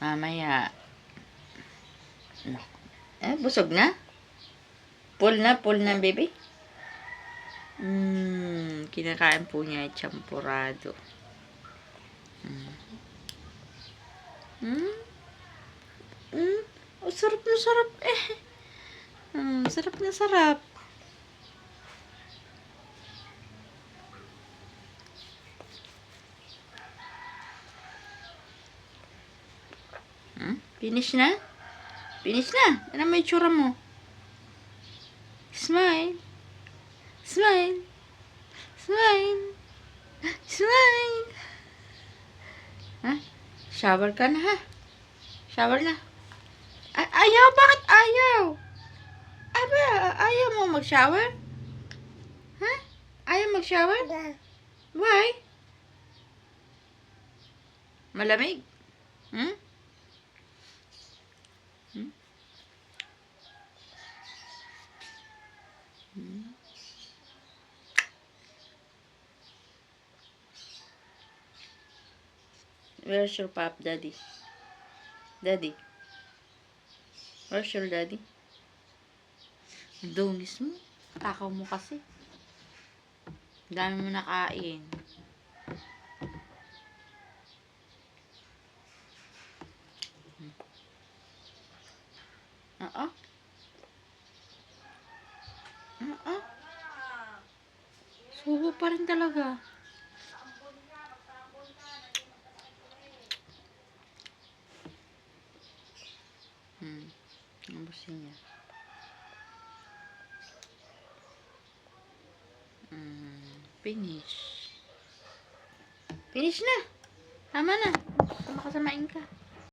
Mamaya. Busog na? Full na, baby? Kinakain po niya ay champurado. Oh, sarap na sarap eh. Sarap na sarap. Finish na? Finish na. Ano may tsura mo? Smile. Smile. Smile. Smile. Shower ka na ha? Shower na. Ayaw? Bakit ayaw? Aba, ayaw mo mag-shower? Ha? Ayaw mag-shower? Why? Malamig? Where's your pop, daddy? Daddy? Where's your daddy? Dungis mo. Takaw mo kasi. Dami mo nakain. Subo pa rin talaga. Nabusin niya. Finish. Finish na. Tama na. Makasamain ka.